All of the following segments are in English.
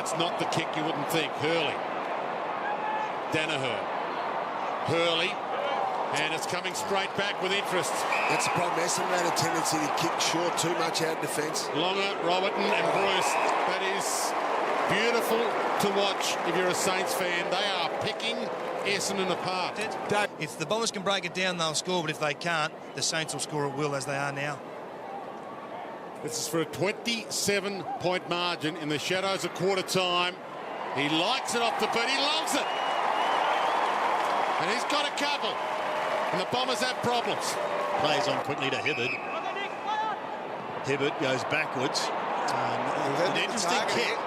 that's not the kick you wouldn't think. Hurley. Danaher. Hurley. And it's coming straight back with interest. That's the problem. Essendon had a tendency to kick short too much out of defence. Longer, Robertson and Bruce. That is beautiful to watch if you're a Saints fan. They are picking Essendon apart. If the Bombers can break it down, they'll score, but if they can't, the Saints will score at will as they are now. This is for a 27-point margin in the shadows of quarter time. He likes it off the boot. He loves it. And he's got a couple. And the Bombers have problems. Plays on quickly to Hibberd. Hibberd goes backwards. An interesting kick.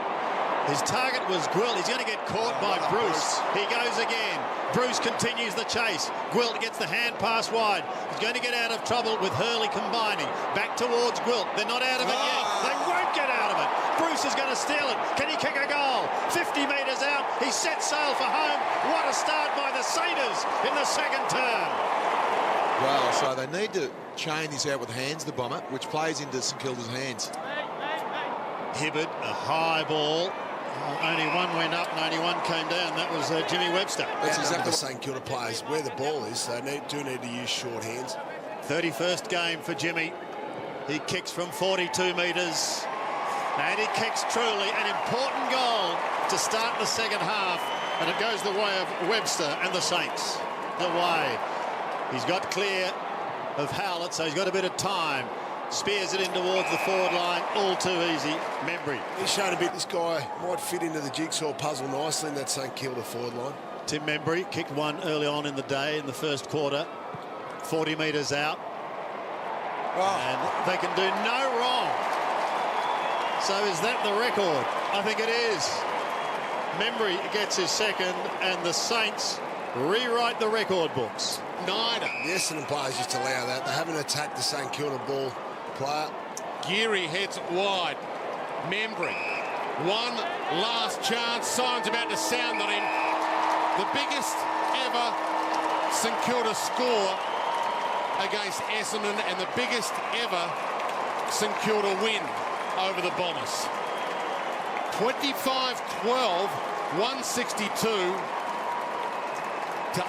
His target was Gwilt. He's going to get caught by Bruce. He goes again. Bruce continues the chase. Gwilt gets the hand pass wide. He's going to get out of trouble with Hurley combining. Back towards Gwilt. They're not out of it yet. They won't get out of it. Bruce is going to steal it. Can he kick a goal? 50 metres out. He sets sail for home. What a start by the Saints in the second term. Well, so they need to chain this out with hands, the Bomber, which plays into St Kildas' hands. Hibberd, a high ball. Only one went up and only one came down. That was Jimmy Webster. That's exactly the St Kilda players. Where the ball is, they do need to use short hands. 31st game for Jimmy. He kicks from 42 metres. And he kicks truly an important goal to start the second half. And it goes the way of Webster and the Saints. The way. He's got clear of Howlett, so he's got a bit of time. Spears it in towards the forward line. All too easy. Membry. He's shown a bit. This guy might fit into the jigsaw puzzle nicely in that St Kilda forward line. Tim Membry kicked one early on in the day in the first quarter. 40 metres out. And they can do no wrong. So is that the record? I think it is. Membry gets his second, and the Saints rewrite the record books. Niner. The Essendon players just allow that. They haven't attacked the St Kilda ball player. Geary heads wide. Membry. One last chance. Simon's about to sound on him. The biggest ever St Kilda score against Essendon and the biggest ever St Kilda win over the Bombers. 25-12, 162 to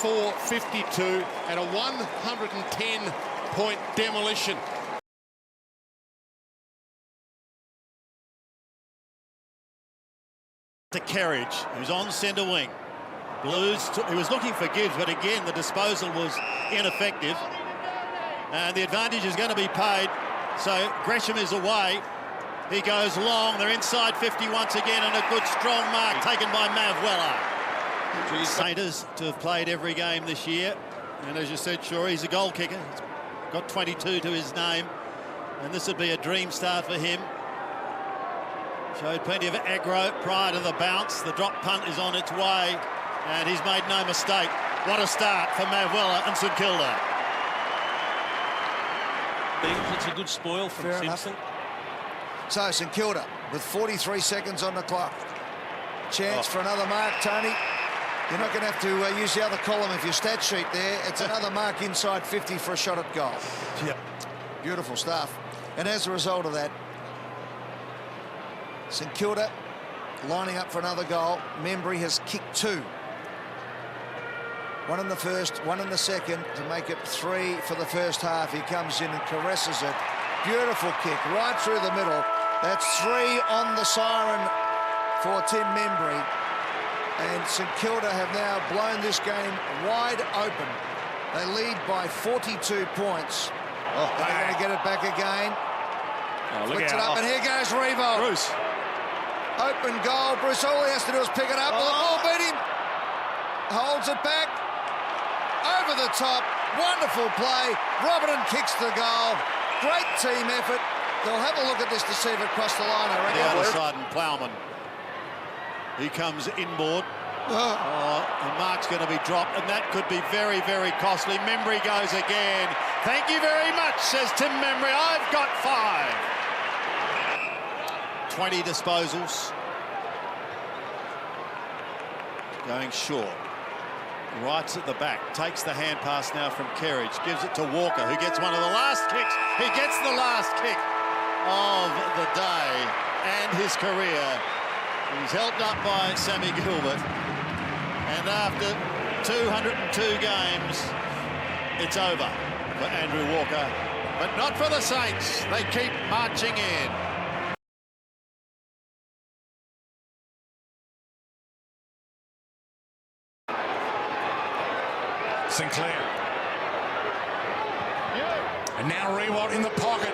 8-4-52 and a 110-point demolition. To Kerridge, who's on centre wing. Blues, he was looking for Gibbs, but again, the disposal was ineffective. And the advantage is going to be paid. So Gresham is away. He goes long. They're inside 50 once again, and a good strong mark taken by Mav Weller. Saints to have played every game this year. And as you said, sure, he's a goal kicker. He's got 22 to his name. And this would be a dream start for him. Showed plenty of aggro prior to the bounce. The drop punt is on its way, and he's made no mistake. What a start for Mav Weller and St Kilda. It's a good spoil from Simpson. So St Kilda with 43 seconds on the clock. Chance for another mark, Tony. You're not going to have to use the other column of your stat sheet there. It's another mark inside 50 for a shot at goal. Yep. Beautiful stuff. And as a result of that, St Kilda lining up for another goal. Membry has kicked two. One in the first, one in the second to make it 3 for the first half. He comes in and caresses it. Beautiful kick right through the middle. That's 3 on the siren for Tim Membry. And St Kilda have now blown this game wide open. They lead by 42 points. They're going to get it back again. Flicks it up, and here goes Revo. Bruce. Open goal. Bruce, all he has to do is pick it up. Will the ball beat him? Holds it back. Over the top. Wonderful play. Robertson kicks the goal. Great team effort. They'll have a look at this to see if it crossed the line. I reckon. The other side, and Plowman. He comes inboard. The mark's going to be dropped, and that could be very, very costly. Membry goes again. Thank you very much, says Tim Membry. I've got 5. 20 disposals. Going short. Right at the back. Takes the hand pass now from Kerridge. Gives it to Walker, who gets one of the last kicks. He gets the last kick of the day and his career. He's helped up by Sammy Gilbert. And after 202 games, it's over for Andrew Walker. But not for the Saints. They keep marching in. Sinclair. And now Rewalt in the pocket.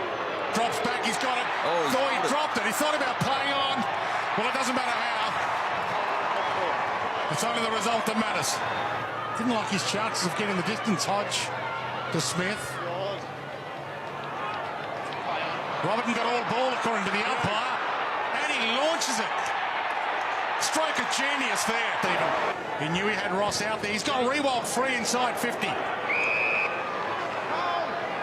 Drops back, he's got it. Oh, Thought he dropped it. He thought about playing on. Well, it doesn't matter how. It's only the result that matters. Didn't like his chances of getting the distance, Hodge to Smith. Robertson got all ball according to the umpire. And he launches it. Stroke of genius there, Stephen. He knew he had Ross out there. He's got Rewalt free inside 50.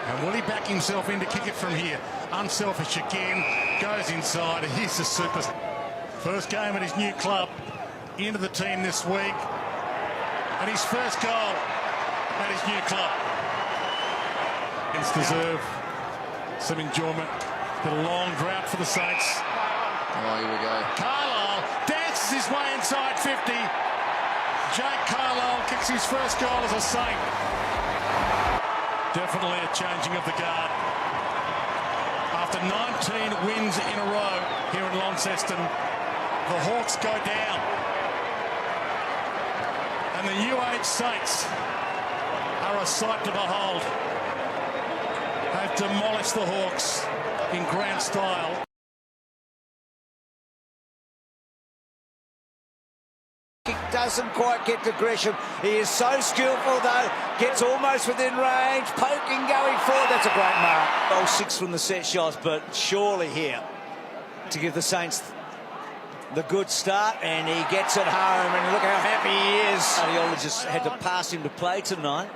And will he back himself in to kick it from here? Unselfish again. Goes inside. He's a super. First game at his new club. Into the team this week. And his first goal at his new club. It's deserve some enjoyment. Been a long drought for the Saints. Oh, here we go. Carlisle dances his way inside 50. Jake Carlisle kicks his first goal as a Saint. Definitely a changing of the guard. After 19 wins in a row here in Launceston, the Hawks go down. And the UH Saints are a sight to behold. They've demolished the Hawks in grand style. Doesn't quite get to Gresham. He is so skillful though. Gets almost within range. Poking going forward. That's a great mark. Oh, 6 from the set shots, but surely here to give the Saints the good start, and he gets it home, and look how happy he is. Adiola just had to pass him to play tonight.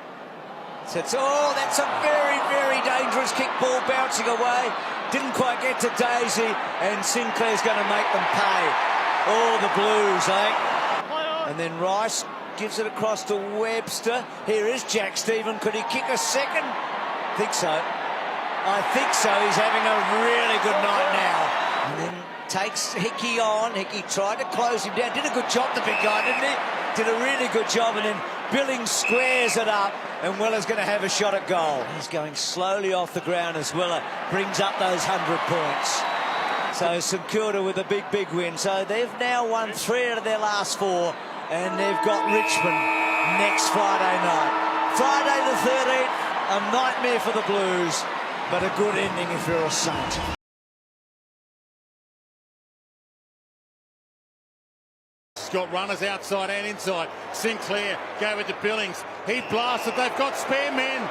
So it's, oh, that's a very, very dangerous kick ball bouncing away. Didn't quite get to Daisy, and Sinclair's going to make them pay. Oh, the Blues, eh? And then Rice gives it across to Webster. Here is Jack Stephen. Could he kick a second? I think so. I think so. He's having a really good night now. And then takes Hickey on. Hickey tried to close him down. Did a good job, the big guy, didn't he? Did a really good job. And then Billings squares it up. And Weller's going to have a shot at goal. He's going slowly off the ground as Weller brings up those 100 points. So St Kilda with a big, big win. So they've now won 3 out of their last 4. And they've got Richmond next Friday night. Friday the 13th, a nightmare for the Blues, but a good ending if you're a Saint. Got runners outside and inside. Sinclair gave it to Billings. He blasted. They've got spare men.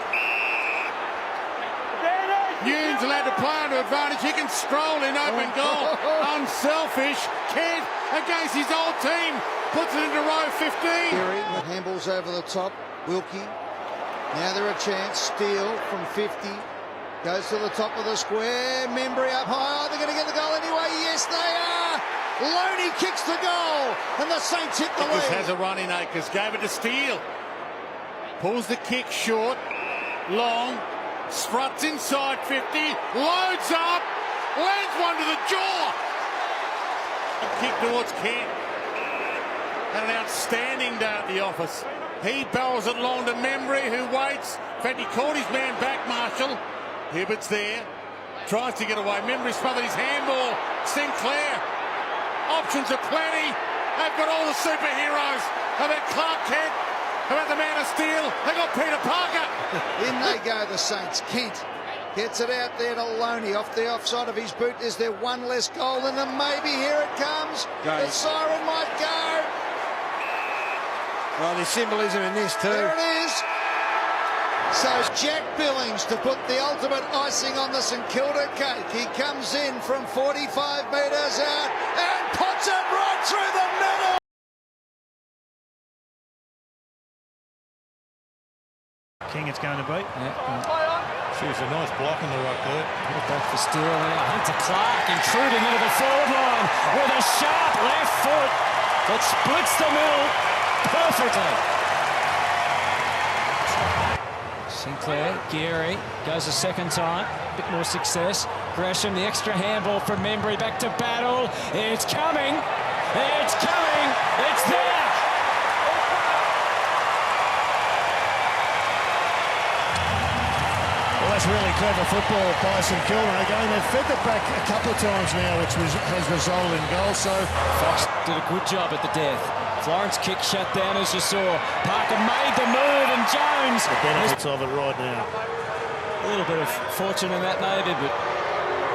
Newnes allowed to play under advantage. He can stroll in open goal. Unselfish. Kent against his old team. Puts it into row 15. With handballs over the top. Wilkie. Now they're a chance. Steele from 50. Goes to the top of the square. Membry up high. Oh, they're going to get the goal anyway. Yes, they are. Loney kicks the goal. And the Saints hit the lead. Has a run in Acres. Gave it to Steele. Pulls the kick short. Long. Struts inside 50. Loads up. Lands one to the jaw. A kick towards Kent. And an outstanding day at the office. He barrels it long to Membry, who waits. In fact, he called his man back, Marshall. Hibbert's there. Tries to get away. Membry smothered his handball. Sinclair. Options are plenty. They've got all the superheroes. How about Clark Kent? How about the man of steel? They got Peter Parker. In they go, the Saints. Kent gets it out there to Loney off the offside of his boot. Is there one less goal than them? Maybe. Here it comes. The siren might go. Well, there's symbolism in this too. There it is. So Jack Billings to put the ultimate icing on the St Kilda cake. He comes in from 45 metres out and puts it right through the middle. King it's going to be. She was a nice block on the right there. Back for Steele now. Hunter Clark intruding into the forward line with a sharp left foot that splits the middle perfectly. Sinclair, Geary goes a second time, a bit more success. Gresham, the extra handball from Membry, back to Battle. It's coming. It's coming. It's there. Well, that's really clever football by St Kilda. Again, they've fed the back a couple of times now, which has resulted in goals. So Fox did a good job at the death. Florence kick shut down, as you saw. Parker made the move, and Jones. the benefits of it right now. A little bit of fortune in that maybe, but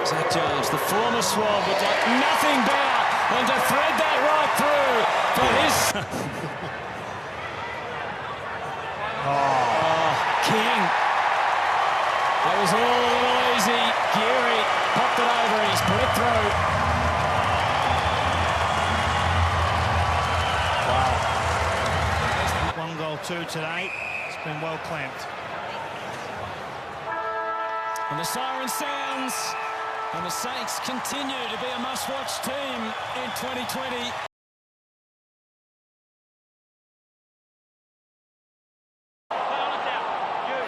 Zach Jones, the former Swab, would like nothing better than to thread that right through for his... King. That was all a little easy. Geary popped it over and he's put it through. Wow. 1-2 today. It's been well clamped. And the siren sounds, and the Saints continue to be a must-watch team in 2020.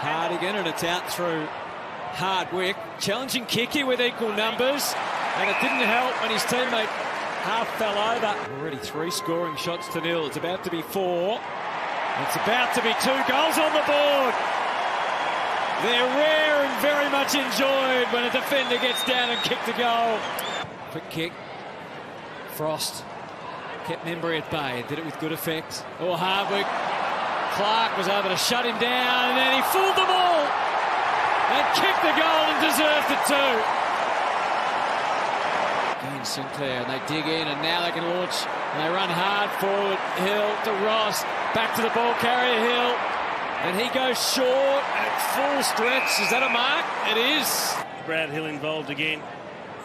Hard again, and it's out through Hardwick. Challenging Kiki with equal numbers, and it didn't help when his teammate half fell over. Already 3 scoring shots to nil. It's about to be 4. It's about to be 2 goals on the board. They're rare and very much enjoyed when a defender gets down and kicked a goal. Quick kick. Frost kept Membry at bay. Did it with good effect. Oh, Hardwick. Clark was able to shut him down, and then he fooled them all and kicked the goal and deserved it too. Again, Sinclair, and they dig in, and now they can launch, and they run hard forward. Hill to Ross, back to the ball carrier, Hill. And he goes short at full stretch. Is that a mark? It is. Brad Hill involved again.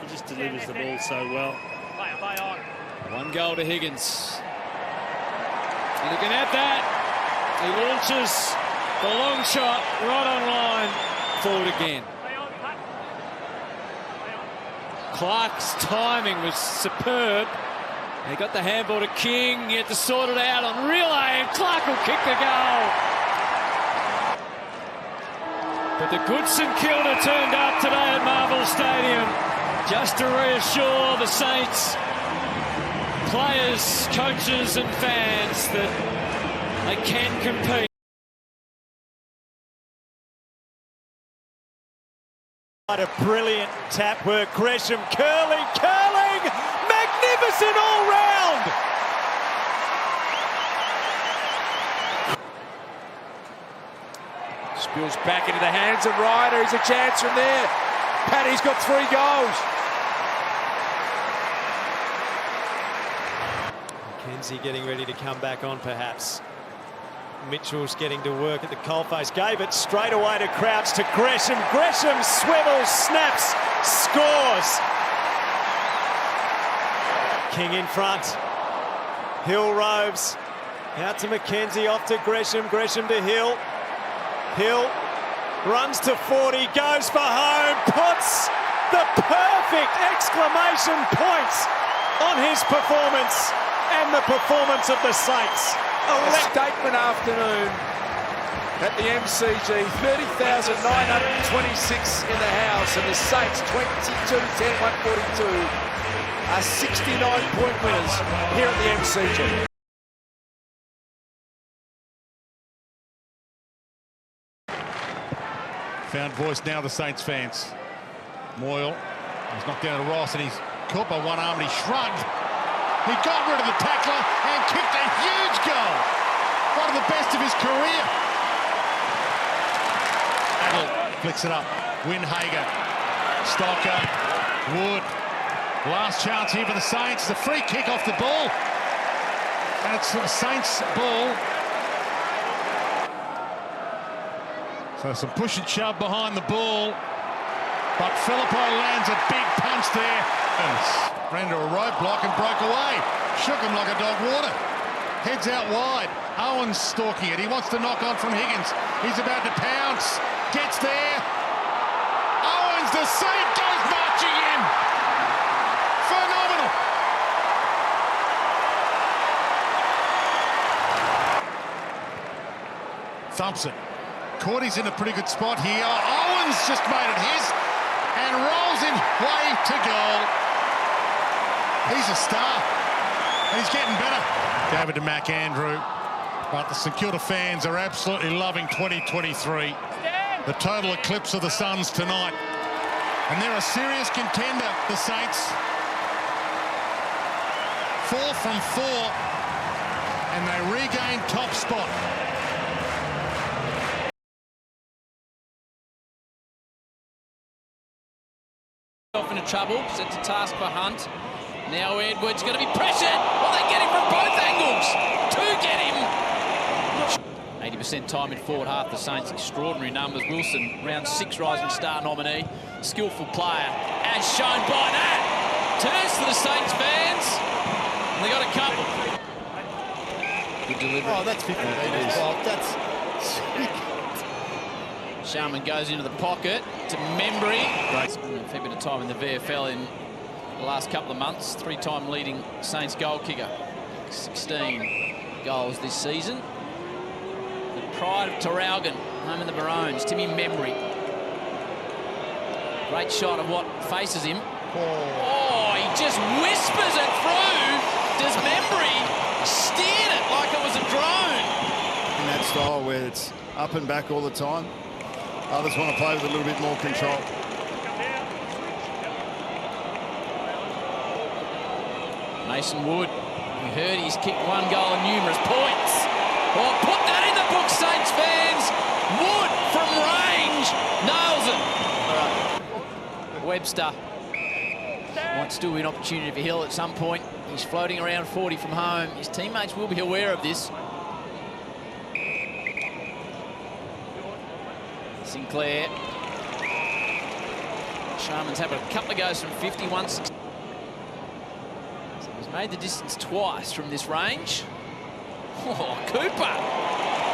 He just delivers the ball so well. 1 goal to Higgins. And he can add that. He launches the long shot right on line. Forward again. Clark's timing was superb. He got the handball to King. He had to sort it out on relay, and Clark will kick the goal. But the good St Kilda turned up today at Marvel Stadium just to reassure the Saints, players, coaches and fans that they can compete. What a brilliant tap work. Gresham curling, magnificent all round. Spills back into the hands of Ryder. Here's a chance from there. Paddy's got 3 goals. Mackenzie getting ready to come back on perhaps. Mitchell's getting to work at the coalface. Gave it straight away to Crouch, to Gresham. Gresham swivels, snaps, scores. King in front. Hill roves. Out to Mackenzie, off to Gresham. Gresham to Hill. Hill runs to 40, goes for home, puts the perfect exclamation points on his performance and the performance of the Saints. A statement afternoon at the MCG. 30,926 in the house, and the Saints 22-10-142 are 69-point winners here at the MCG. Found voice now, the Saints fans. Moyle he's knocked down to Ross, and he's caught by one arm and he shrugged. He got rid of the tackler and kicked a huge goal. One of the best of his career. Flicks it up. Windhager. Stocker. Wood. Last chance here for the Saints. The free kick off the ball. And it's the Saints ball. So some push and shove behind the ball, but Filippo lands a big punch there. Ran into a roadblock and broke away. Shook him like a dog water. Heads out wide. Owens stalking it. He wants to knock on from Higgins. He's about to pounce. Gets there. Owens, the save goes marching in. Phenomenal. Thumps it. Cordy's in a pretty good spot here. Owens just made it his and rolls him way to goal. He's a star. and he's getting better. Gave it to McAndrew, but the St Kilda fans are absolutely loving 2023. The total eclipse of the Suns tonight. And they're a serious contender, the Saints. 4 from 4, and they regain top spot. Off into trouble, set to task for Hunt. Now Edwards going to be pressured. Well, they get him from both angles. 2 get him. 80% time in forward half. The Saints, extraordinary numbers. Wilson, round 6 Rising Star nominee. Skillful player, as shown by that. Turns to the Saints fans. And they got a couple. Good delivery. Oh, that's 50 metres. Oh, that's... Sharman goes into the pocket to Membry. Spending a fair bit of time in the VFL in the last couple of months. 3-time leading Saints goal kicker. 16 goals this season. The pride of Tarraugan, home in the Maroons. Timmy Membry. Great shot of what faces him. Oh, he just whispers it through. Does Membry steered it like it was a drone? In that style where it's up and back all the time. Others want to play with a little bit more control. Mason Wood, you heard he's kicked 1 goal and numerous points. Oh, put that in the book, Saints fans. Wood from range nails it. Webster might still be an opportunity for Hill at some point. He's floating around 40 from home. His teammates will be aware of this. Sinclair. Sharman's having a couple of goes from 51. So he's made the distance twice from this range. Oh, Cooper.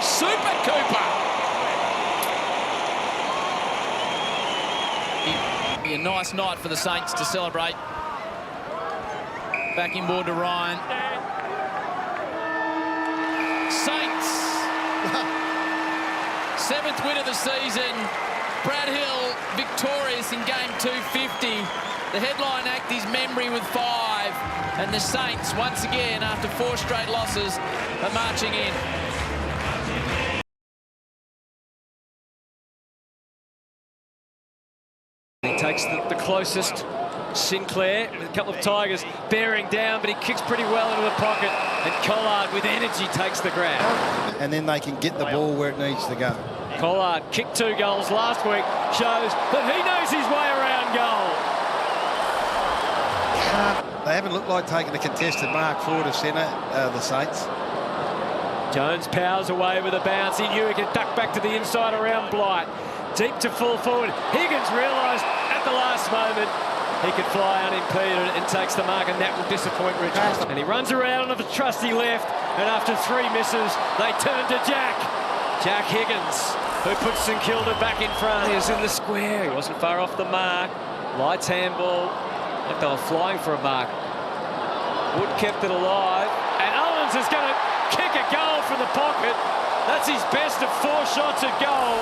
Super Cooper. Be a nice night for the Saints to celebrate. Back inboard to Ryan. Saints. 7th win of the season. Brad Hill victorious in game 250. The headline act is Membry with 5. And the Saints, once again, after 4 straight losses, are marching in. He takes the closest, Sinclair, with a couple of Tigers bearing down, but he kicks pretty well into the pocket. And Collard, with energy, takes the grab. And then they can get the ball where it needs to go. Collard kicked 2 goals last week, shows that he knows his way around goal. They haven't looked like taking a contested mark forward of centre, the Saints. Jones powers away with a bounce. He knew he could duck back to the inside around Blight. Deep to full forward. Higgins realised at the last moment he could fly unimpeded and takes the mark, and that will disappoint Richmond. And he runs around on the trusty left, and after 3 misses, they turn to Jack. Jack Higgins, who puts St Kilda back in front. He was in the square. He wasn't far off the mark. Lights handball. Like they were flying for a mark. Wood kept it alive. And Owens is going to kick a goal from the pocket. That's his best of 4 shots at goal.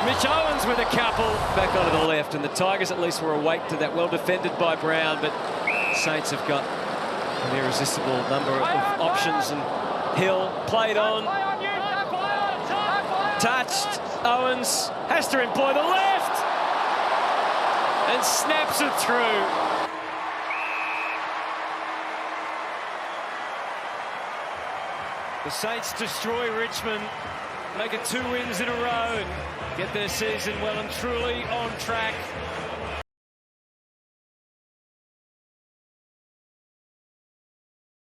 Mitch Owens with a couple. Back onto the left, and the Tigers at least were awake to that. Well defended by Brown, but Saints have got an irresistible number of options. And Hill played on. Touched. Owens has to employ the left and snaps it through. The Saints destroy Richmond, make it 2 wins in a row and get their season well and truly on track.